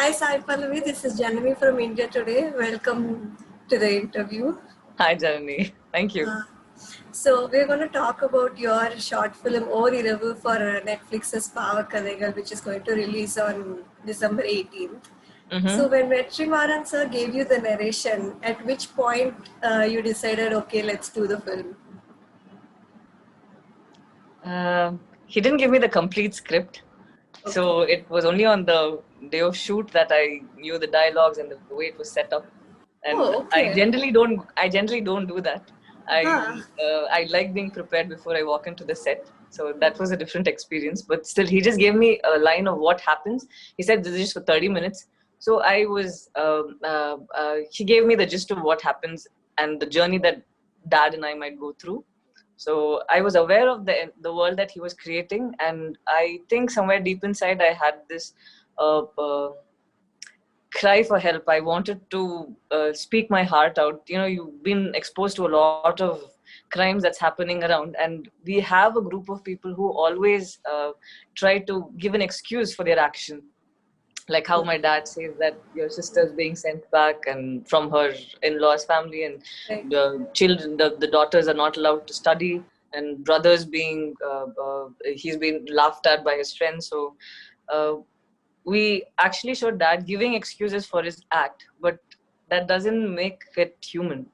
Hi Sai Pallavi, this is Janani from India today. Welcome to the interview. Hi, Janani. Thank you. So we're going to talk about your short film Oor Iravu for Netflix's Paava Kadhaigal, which is going to release on December 18th. So when Vetri Maaran sir gave you the narration, at which point you decided, okay, let's do the film? He didn't give me the complete script. Okay. So it was only on the day of shoot that I knew the dialogues and the way it was set up. And I generally don't do that. I like being prepared before I walk into the set. So that was a different experience. But still, he just gave me a line of what happens. He said, this is just for 30 minutes. So he gave me the gist of what happens and the journey that Dad and I might go through. So I was aware of the world that he was creating, and I think somewhere deep inside I had this cry for help. I wanted to speak my heart out. You know, you've been exposed to a lot of crimes that's happening around, and we have a group of people who always try to give an excuse for their action. Like how my dad says that your sister's being sent back and from her in-laws family, and the children, the daughters are not allowed to study, and brothers being he's been laughed at by his friends. So we actually showed dad giving excuses for his act, but that doesn't make it human.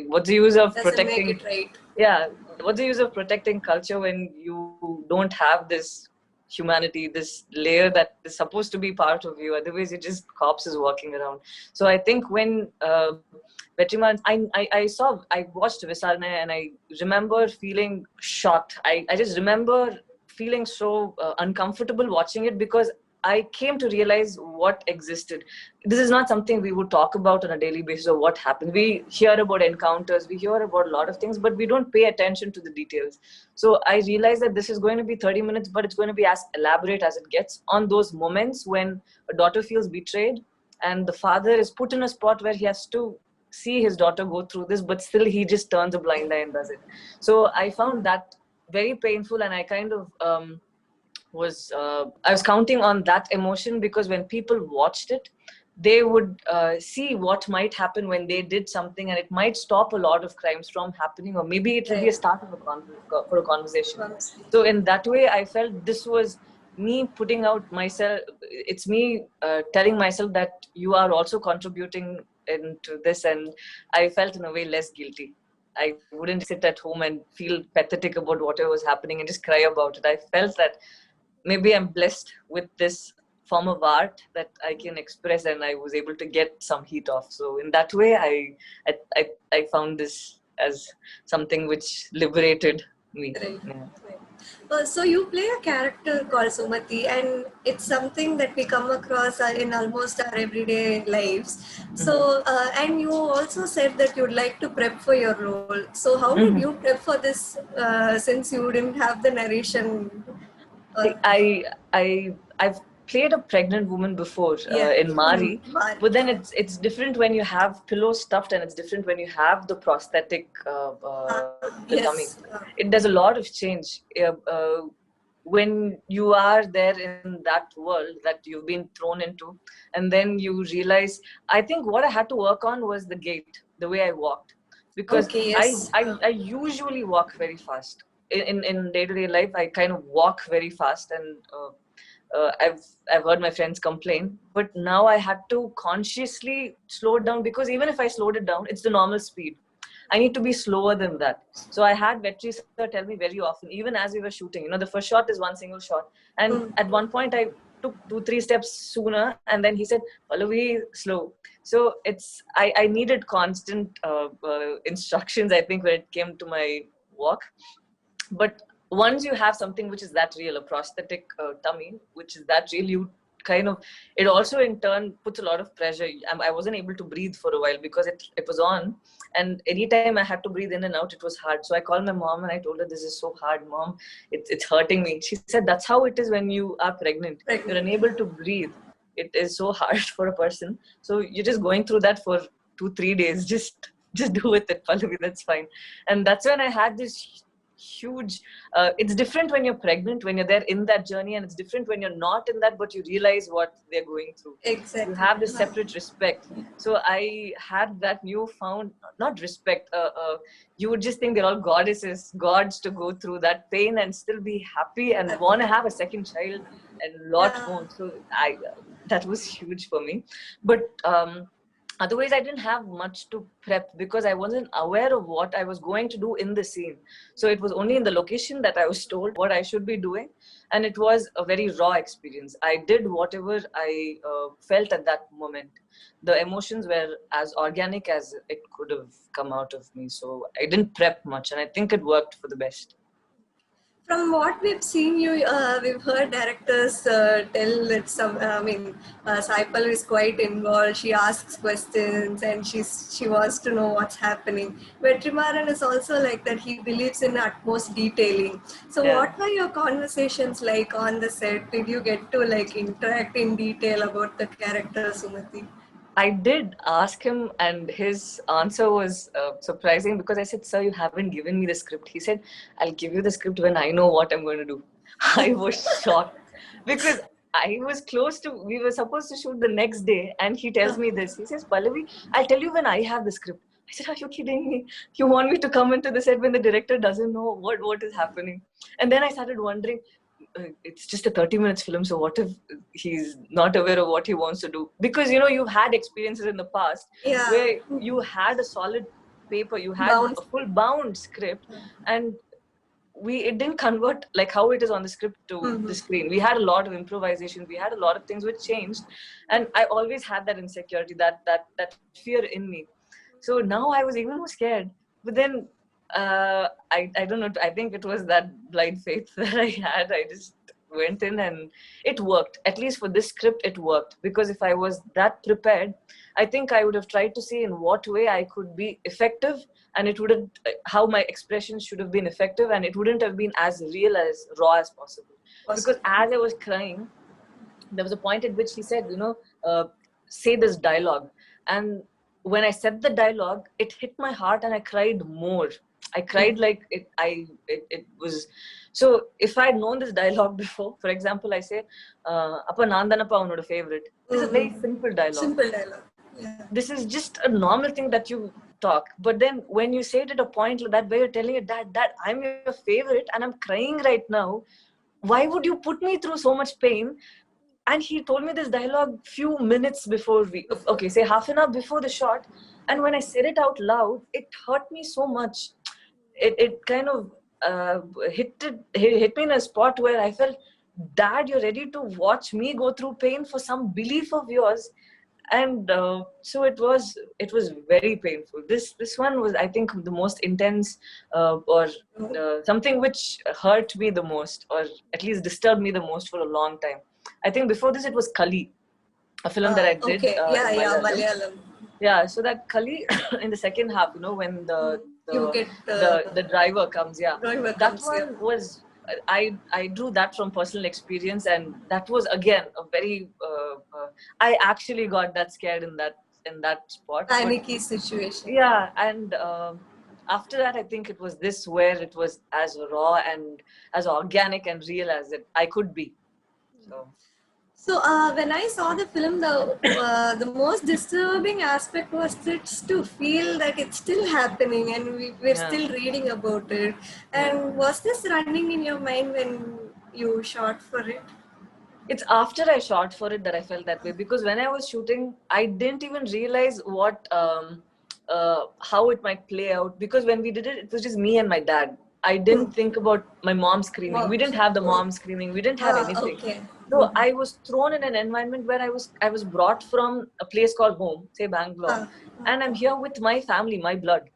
What's the use of protecting? Make it right. Yeah, what's the use of protecting culture when you don't have this humanity, this layer that is supposed to be part of you? Otherwise, you're just corpses walking around. So I think when Vetri Maaran, I watched Visarna and I remember feeling shocked. I just remember feeling so uncomfortable watching it, because I came to realize what existed. This is not something we would talk about on a daily basis of what happened. We hear about encounters, we hear about a lot of things, but we don't pay attention to the details. So I realized that this is going to be 30 minutes, but it's going to be as elaborate as it gets on those moments when a daughter feels betrayed and the father is put in a spot where he has to see his daughter go through this, but still he just turns a blind eye and does it. So I found that very painful, and I kind of I was counting on that emotion, because when people watched it, they would see what might happen when they did something, and it might stop a lot of crimes from happening, or maybe it will be a start of a conversation. So in that way, I felt this was me putting out myself. It's me telling myself that you are also contributing into this, and I felt in a way less guilty. I wouldn't sit at home and feel pathetic about whatever was happening and just cry about it. I felt that maybe I'm blessed with this form of art that I can express, and I was able to get some heat off. So in that way, I found this as something which liberated me. Right. Yeah. So you play a character called Sumati, and it's something that we come across in almost our everyday lives. So, and you also said that you'd like to prep for your role. So how did you prep for this, since you didn't have the narration? I've played a pregnant woman before in Mari, but then it's different when you have pillows stuffed, and it's different when you have the prosthetic tummy. There's a lot of change when you are there in that world that you've been thrown into, and then you realize. I think what I had to work on was the gait, the way I walked, because I usually walk very fast. In day-to-day life, I kind of walk very fast, and I've heard my friends complain, but now I had to consciously slow it down, because even if I slowed it down, it's the normal speed. I need to be slower than that. So I had Vetri sir tell me very often, even as we were shooting, the first shot is one single shot, and at one point I took 2-3 steps sooner, and then he said, Pallavi, slow. So I needed constant instructions, I think, when it came to my walk. But once you have something which is that real, a prosthetic tummy, which is that real, you kind of, it also in turn puts a lot of pressure. I wasn't able to breathe for a while because it was on, and anytime I had to breathe in and out, it was hard. So I called my mom and I told her, this is so hard, Mom, it's hurting me. She said, that's how it is when you are pregnant. You're unable to breathe. It is so hard for a person. So you're just going through that for 2-3 days. Just do with it, Pallavi, that's fine. And that's when I had this huge. It's different when you're pregnant, when you're there in that journey, and it's different when you're not in that, but you realize what they're going through. Exactly. You have this separate respect. So I had that newfound, not respect, you would just think they're all goddesses, gods to go through that pain and still be happy and want to have a second child and lot more. So that was huge for me. But otherwise, I didn't have much to prep because I wasn't aware of what I was going to do in the scene. So it was only in the location that I was told what I should be doing. And it was a very raw experience. I did whatever I felt at that moment. The emotions were as organic as it could have come out of me. So I didn't prep much. And I think it worked for the best. From what we've seen, we've heard directors tell that Sai Pallavi is quite involved. She asks questions and she wants to know what's happening. Vetri Maaran is also like that. He believes in utmost detailing. So, what were your conversations like on the set? Did you get to like interact in detail about the character Sumati? I did ask him, and his answer was surprising because I said, "Sir, you haven't given me the script." He said, "I'll give you the script when I know what I'm going to do." I was shocked because I was we were supposed to shoot the next day, and he tells me this. He says, "Pallavi, I'll tell you when I have the script." I said, "Are you kidding me? You want me to come into the set when the director doesn't know what is happening?" And then I started wondering, it's just a 30 minutes film, so what if he's not aware of what he wants to do? Because you've had experiences in the past where you had a solid paper, you had a full bound script, and it didn't convert like how it is on the script to the screen. We had a lot of improvisation, we had a lot of things which changed, and I always had that insecurity, that fear in me. So now I was even more scared. But then I don't know, I think it was that blind faith that I had. I just went in and it worked. At least for this script, it worked. Because if I was that prepared, I think I would have tried to see in what way I could be effective, and it wouldn't, how my expressions should have been effective, and it wouldn't have been as real, as raw as possible. Because as I was crying, there was a point at which he said, say this dialogue. And when I said the dialogue, it hit my heart and I cried more. I cried like it was. So if I had known this dialogue before, for example, I say, Appa Nandanappa unoda favorite. This is a very simple dialogue. Simple dialogue. Yeah. This is just a normal thing that you talk. But then when you say it at a point like that, where you're telling your dad that I'm your favorite and I'm crying right now, why would you put me through so much pain? And he told me this dialogue few minutes before say half an hour before the shot. And when I said it out loud, it hurt me so much. It kind of hit me in a spot where I felt, Dad, you're ready to watch me go through pain for some belief of yours. And so it was very painful. This one was, I think, the most intense or something which hurt me the most, or at least disturbed me the most for a long time. I think before this it was Kali, a film that I did. Okay. Malayalam. Yeah, so that Kali in the second half, when the driver comes, that one was, I drew that from personal experience, and that was again a very I actually got that scared in that spot. Panicky situation. Yeah, and after that, I think it was this where it was as raw and as organic and real as I could be. So when I saw the film, the most disturbing aspect was to feel that it's still happening and we're still reading about it. And was this running in your mind when you shot for it? It's after I shot for it that I felt that way, because when I was shooting, I didn't even realize what how it might play out, because when we did it, it was just me and my dad. I didn't think about my mom screaming. We didn't have the mom screaming. We didn't have anything. Okay. So I was thrown in an environment where I was brought from a place called home, say Bangalore, and I'm here with my family, my blood.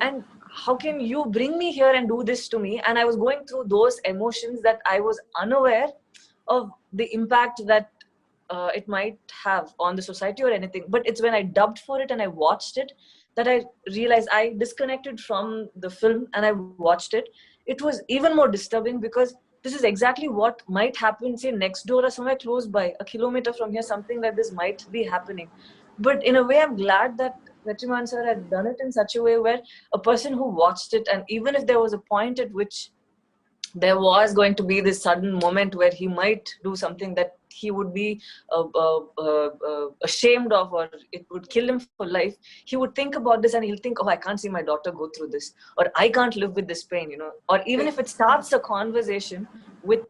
And how can you bring me here and do this to me? And I was going through those emotions that I was unaware of the impact that it might have on the society or anything. But it's when I dubbed for it and I watched it that I realized I disconnected from the film and I watched it. It was even more disturbing because this is exactly what might happen, say, next door or somewhere close by, a kilometer from here, something like this might be happening. But in a way, I'm glad that Vetri Maaran sir had done it in such a way where a person who watched it, and even if there was a point at which there was going to be this sudden moment where he might do something that he would be ashamed of, or it would kill him for life, he would think about this and he'll think, oh, I can't see my daughter go through this, or I can't live with this pain, you know. Or even if it starts a conversation with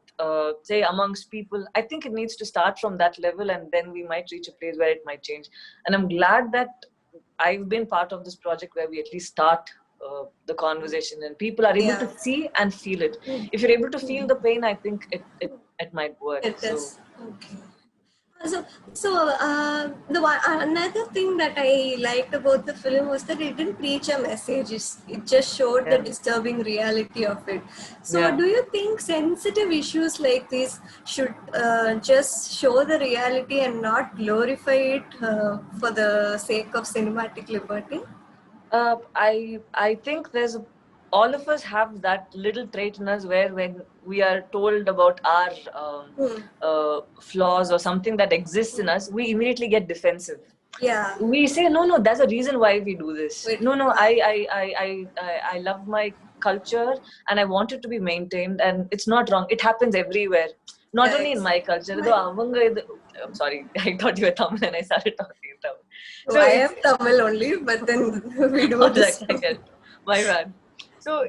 say amongst people, I think it needs to start from that level, and then we might reach a place where it might change. And I'm glad that I've been part of this project where we at least start the conversation and people are able to see and feel it. If you're able to feel the pain, I think it might work. It is. Okay. Another thing that I liked about the film was that it didn't preach a message. It just showed the disturbing reality of it. So, do you think sensitive issues like this should just show the reality and not glorify it for the sake of cinematic liberty? I think all of us have that little trait in us where when we are told about our flaws or something that exists in us, we immediately get defensive. Yeah. We say, no, there's a reason why we do this. I love my culture and I want it to be maintained, and it's not wrong. It happens everywhere. Not only in my culture. I'm sorry, I thought you were Tamil and I started talking in Tamil. So I am Tamil only, but then we do this. My bad. So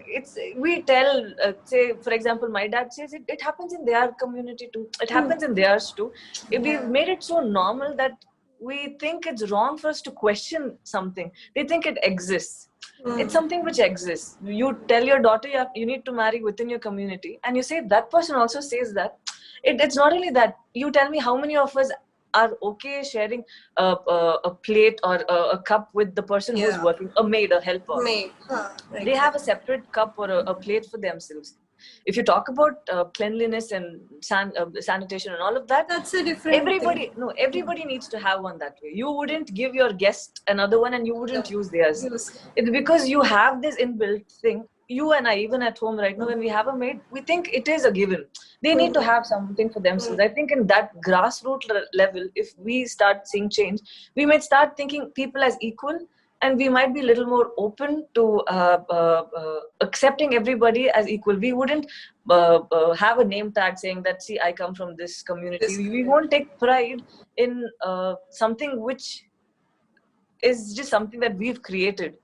we tell, say, for example, my dad says it happens in their community too. It happens in theirs too. We've made it so normal that we think it's wrong for us to question something. They think it exists. It's something which exists. You tell your daughter you need to marry within your community, and you say that person also says that. It's not only that. You tell me how many of us are okay sharing a plate or a cup with the person who's working, a maid, a helper. They have a separate cup or a plate for themselves. If you talk about cleanliness and sanitation and all of that, that's a different everybody thing. No, everybody needs to have one that way. You wouldn't give your guest another one and you wouldn't use theirs. It's because you have this inbuilt thing. You and I, even at home right now, when we have a maid, we think it is a given. They need to have something for themselves. I think in that grassroots level, if we start seeing change, we might start thinking people as equal, and we might be a little more open to accepting everybody as equal. We wouldn't have a name tag saying that, see, I come from this community. We won't take pride in something which is just something that we've created.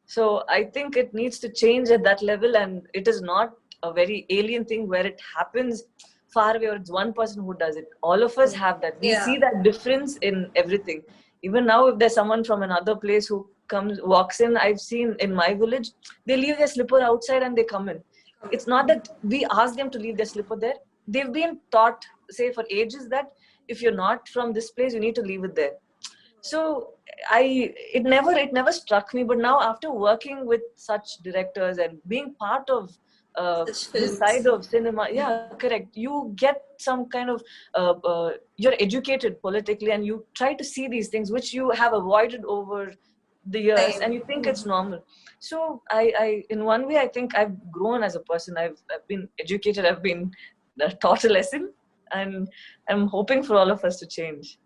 So I think it needs to change at that level, and it is not a very alien thing where it happens far away or it's one person who does it. All of us have that. We see that difference in everything. Even now, if there's someone from another place who walks in, I've seen in my village, they leave their slipper outside and they come in. It's not that we ask them to leave their slipper there. They've been taught, say, for ages that if you're not from this place, you need to leave it there. So it never struck me, but now after working with such directors and being part of the side of cinema, correct, you get some kind of you're educated politically and you try to see these things which you have avoided over the years and you think it's normal. So I in one way I think I've grown as a person. I've been educated, I've been taught a lesson, and I'm hoping for all of us to change.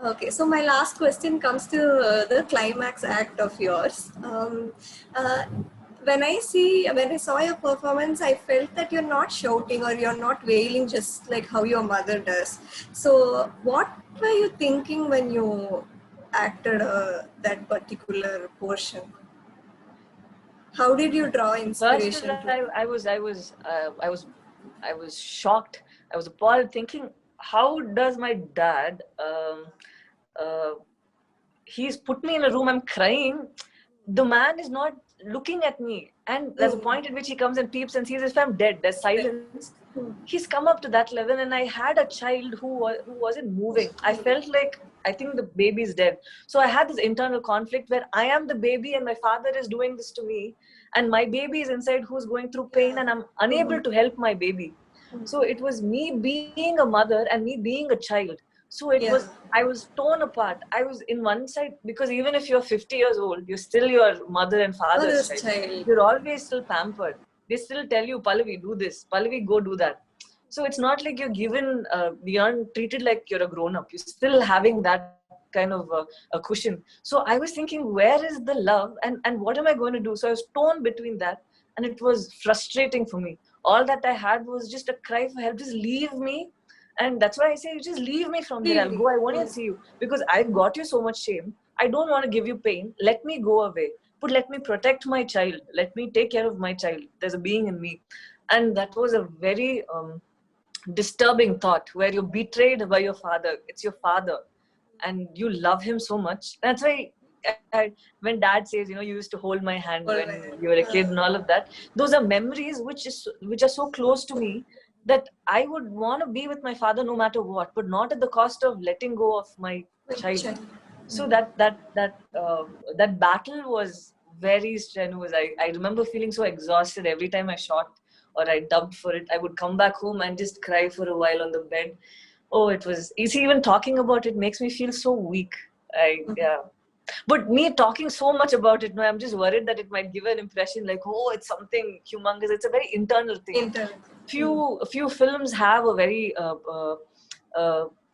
Okay, so my last question comes to the climax act of yours. When I saw your performance, I felt that you're not shouting or you're not wailing just like how your mother does. So what were you thinking when you acted that particular portion? How did you draw inspiration? First, I was shocked. I was appalled, thinking, how does my dad? He's put me in a room. I'm crying. The man is not looking at me, and there's a point at which he comes and peeps and sees if I'm dead. There's silence. He's come up to that level, and I had a child who wasn't moving. I felt like I think the baby is dead. So I had this internal conflict where I am the baby and my father is doing this to me, and my baby is inside who's going through pain, and I'm unable to help my baby. So it was me being a mother and me being a child. So I was torn apart. I was in one side, because even if you're 50 years old, you're still your mother and father's child. You're always still pampered. They still tell you, Pallavi, do this. Pallavi, go do that. So it's not like you're given, you're treated like you're a grown-up. You're still having that kind of a cushion. So I was thinking, where is the love, and what am I going to do? So I was torn between that, and it was frustrating for me. All that I had was just a cry for help. Just leave me. And that's why I say, just leave me from here. I'll go. I won't even see you, because I got you so much shame. I don't want to give you pain. Let me go away. But let me protect my child. Let me take care of my child. There's a being in me. And that was a very disturbing thought, where you're betrayed by your father. It's your father, and you love him so much. That's why when dad says, you used to hold my hand when you were a kid and all of that, those are memories which are so close to me, that I would want to be with my father no matter what, but not at the cost of letting go of my child. So that battle was very strenuous. I remember feeling so exhausted every time I shot or I dubbed for it. I would come back home and just cry for a while on the bed. Oh, it was, you see, even talking about it makes me feel so weak. Yeah. But me talking so much about it, I'm just worried that it might give an impression like, oh, it's something humongous. It's a very internal thing. Few films have a very,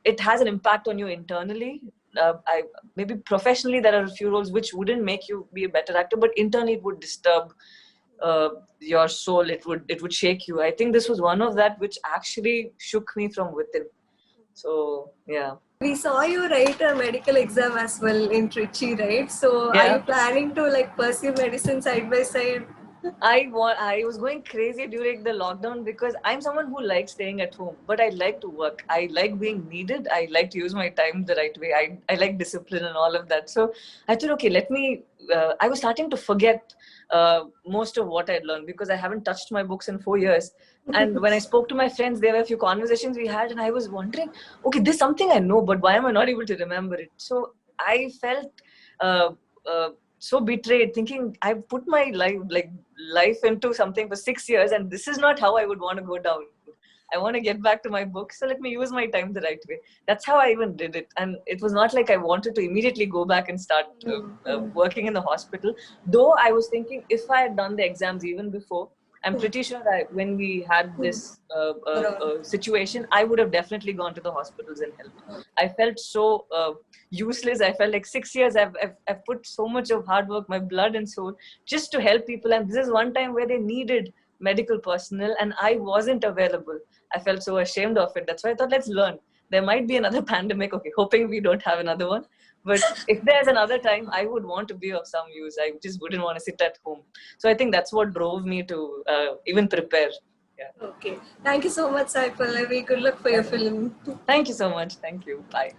it has an impact on you internally. Maybe professionally there are a few roles which wouldn't make you be a better actor, but internally it would disturb your soul. It would shake you. I think this was one of that which actually shook me from within. So yeah. We saw you write a medical exam as well in Trichy, right? So yeah. Are you planning to pursue medicine side by side? I was going crazy during the lockdown, because I'm someone who likes staying at home, but I like to work. I like being needed. I like to use my time the right way. I like discipline and all of that. So I thought, okay, I was starting to forget most of what I'd learned, because I haven't touched my books in 4 years. And when I spoke to my friends, there were a few conversations we had, and I was wondering, okay, this is something I know, but why am I not able to remember it? So I felt so betrayed, thinking I've put my life into something for 6 years, and this is not how I would want to go down. I want to get back to my book, so let me use my time the right way. That's how I even did it. And it was not like I wanted to immediately go back and start working in the hospital. Though I was thinking, if I had done the exams even before, I'm pretty sure that when we had this situation, I would have definitely gone to the hospitals and helped. I felt so useless. I felt like 6 years I've put so much of hard work, my blood and soul, just to help people. And this is one time where they needed medical personnel and I wasn't available. I felt so ashamed of it. That's why I thought, let's learn. There might be another pandemic. Okay, hoping we don't have another one. But if there's another time, I would want to be of some use. I just wouldn't want to sit at home. So I think that's what drove me to even prepare. Yeah. Okay. Thank you so much, Sai Pallavi. Good luck for your film. Thank you so much. Thank you. Bye.